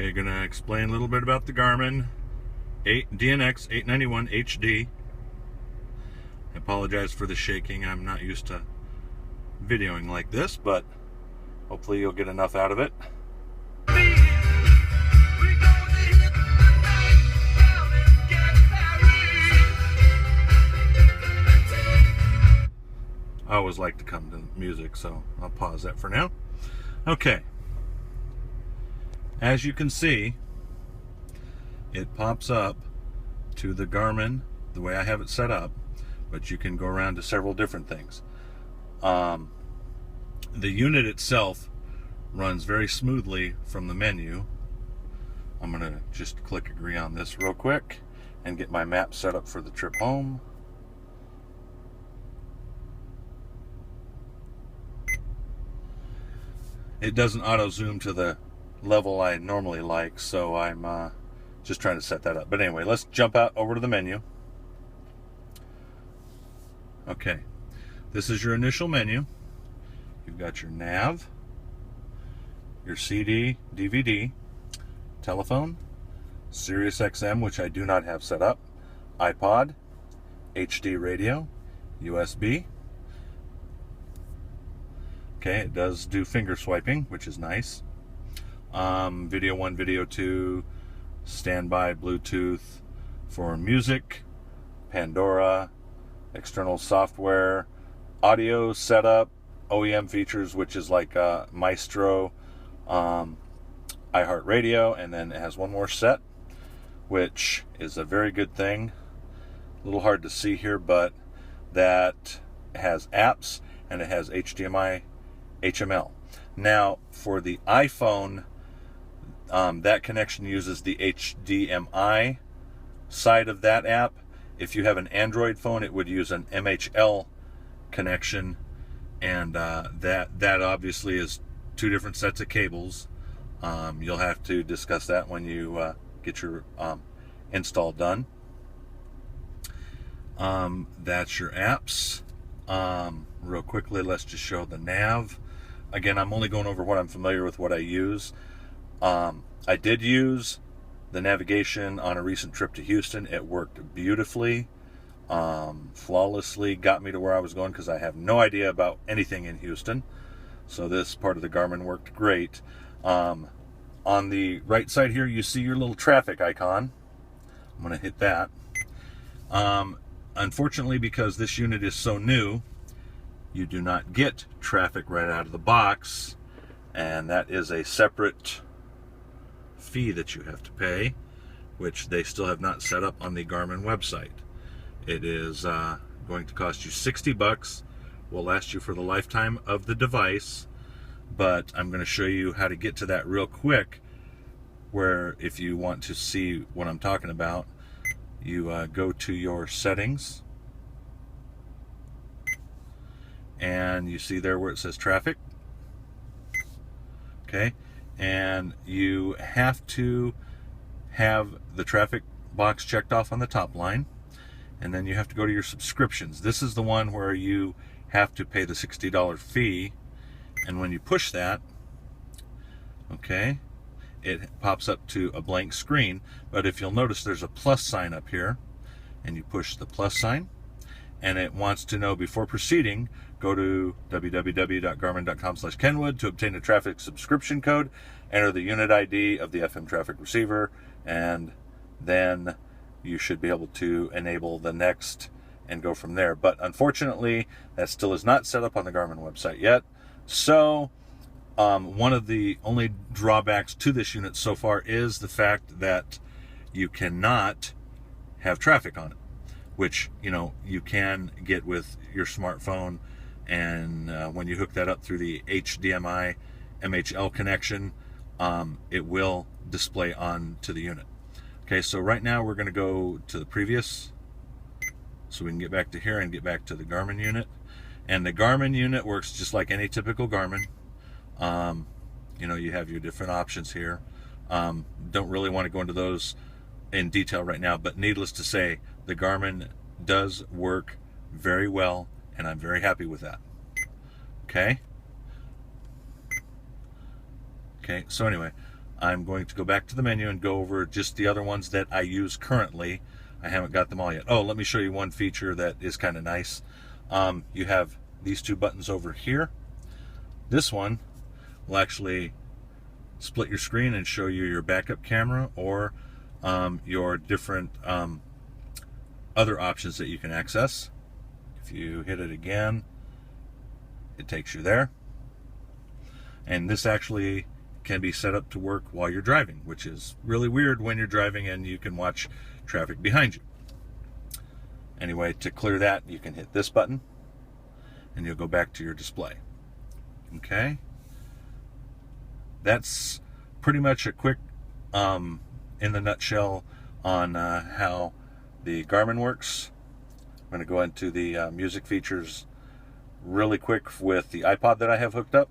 Okay, gonna explain a little bit about the Garmin DNX891HD. I apologize for the shaking. I'm not used to videoing like this, but hopefully you'll get enough out of it. I always like to come to music, so I'll pause that for now. Okay. As you can see, it pops up to the Garmin the way I have it set up, but you can go around to several different things. The unit itself runs very smoothly from the menu. I'm going to just click agree on this real quick and get my map set up for the trip home. It doesn't auto zoom to the level I normally like, so I'm just trying to set that up. But anyway, let's jump out over to the menu. Okay, this is your initial menu. You've got your nav, your CD, DVD, telephone, Sirius XM, which I do not have set up, iPod, HD radio, USB. Okay, it does do finger swiping, which is nice. Video 1, video 2, standby, Bluetooth for music, Pandora, external software, audio setup, OEM features, which is like Maestro, iHeartRadio, and then it has one more set, which is a very good thing. A little hard to see here, but that has apps and it has HDMI, HML. Now, for the iPhone, that connection uses the HDMI side of that app. If you have an Android phone, it would use an MHL connection, and that obviously is two different sets of cables. You'll have to discuss that when you get your install done. That's your apps. Real quickly, let's just show the nav. Again, I'm only going over what I'm familiar with, what I use. I did use the navigation on a recent trip to Houston. It worked beautifully, flawlessly, got me to where I was going because I have no idea about anything in Houston. So this part of the Garmin worked great. On the right side here, you see your little traffic icon. I'm going to hit that. Unfortunately, because this unit is so new, you do not get traffic right out of the box, and that is a separate fee that you have to pay, which they still have not set up on the Garmin website. It is going to cost you $60, will last you for the lifetime of the device, but I'm going to show you how to get to that real quick, where if you want to see what I'm talking about, you go to your settings, and you see there where it says traffic. Okay, and you have to have the traffic box checked off on the top line, and then you have to go to your subscriptions. This is the one where you have to pay the $60 fee, and when you push that, okay, it pops up to a blank screen. But if you'll notice, there's a plus sign up here, and you push the plus sign, and it wants to know, before proceeding, go to www.garmin.com/Kenwood to obtain a traffic subscription code, enter the unit ID of the FM traffic receiver, and then you should be able to enable the next and go from there. But unfortunately, that still is not set up on the Garmin website yet. So one of the only drawbacks to this unit so far is the fact that you cannot have traffic on it, which, you know, you can get with your smartphone, and when you hook that up through the HDMI MHL connection, it will display on to the unit. Okay, so right now we're going to go to the previous, so we can get back to here and get back to the Garmin unit. And the Garmin unit works just like any typical Garmin. You know, you have your different options here. Don't really want to go into those in detail right now, but needless to say, the Garmin does work very well, and I'm very happy with that. Okay, so anyway, I'm going to go back to the menu and go over just the other ones that I use currently. I haven't got them all yet. Oh, let me show you one feature that is kind of nice. You have these two buttons over here. This one will actually split your screen and show you your backup camera or your different other options that you can access. If you hit it again, it takes you there. And this actually can be set up to work while you're driving, which is really weird when you're driving and you can watch traffic behind you. Anyway, to clear that, you can hit this button and you'll go back to your display. Okay? That's pretty much a quick, in the nutshell, on how the Garmin works. I'm going to go into the music features really quick with the iPod that I have hooked up.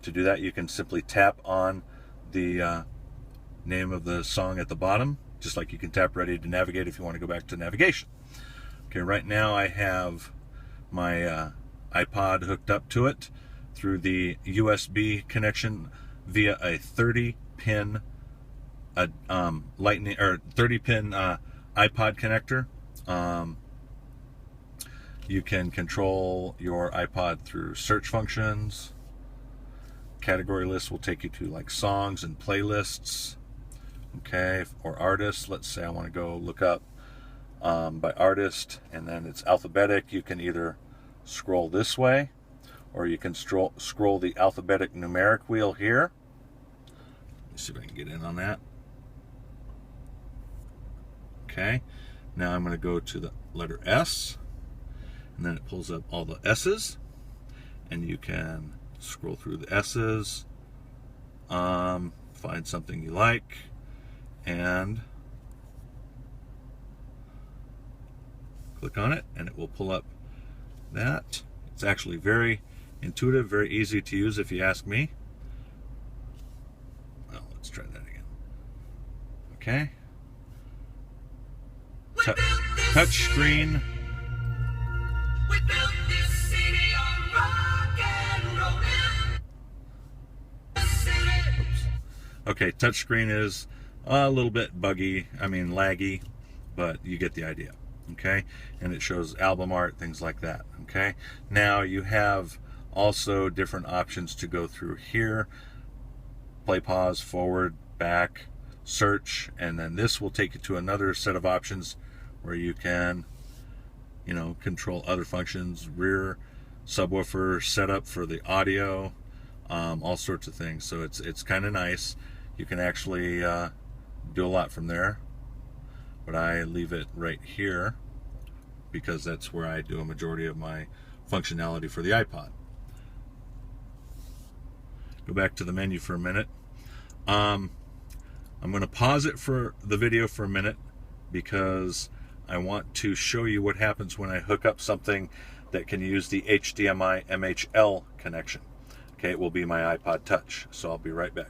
To do that, you can simply tap on the name of the song at the bottom, just like you can tap ready to navigate if you want to go back to navigation. Okay, right now I have my iPod hooked up to it through the USB connection via a 30-pin lightning or 30-pin iPod connector. You can control your iPod through search functions. Category lists will take you to like songs and playlists, okay, or artists. Let's say I want to go look up by artist, and then it's alphabetic. You can either scroll this way, or you can scroll the alphabetic numeric wheel here. Let's see if I can get in on that. Okay, now I'm going to go to the letter S, and then it pulls up all the S's, and you can scroll through the S's, find something you like, and click on it, and it will pull up that. It's actually very intuitive, very easy to use if you ask me. Well, let's try that again. Okay. Touch screen. Okay, touchscreen is a little bit buggy, laggy, but you get the idea, okay? And it shows album art, things like that, okay? Now you have also different options to go through here. Play, pause, forward, back, search, and then this will take you to another set of options where you can, control other functions, rear subwoofer setup for the audio, all sorts of things. So it's kind of nice. You can actually do a lot from there, but I leave it right here because that's where I do a majority of my functionality for the iPod. Go back to the menu for a minute. I'm going to pause it for the video for a minute because I want to show you what happens when I hook up something that can use the HDMI MHL connection. Okay, it will be my iPod Touch, so I'll be right back.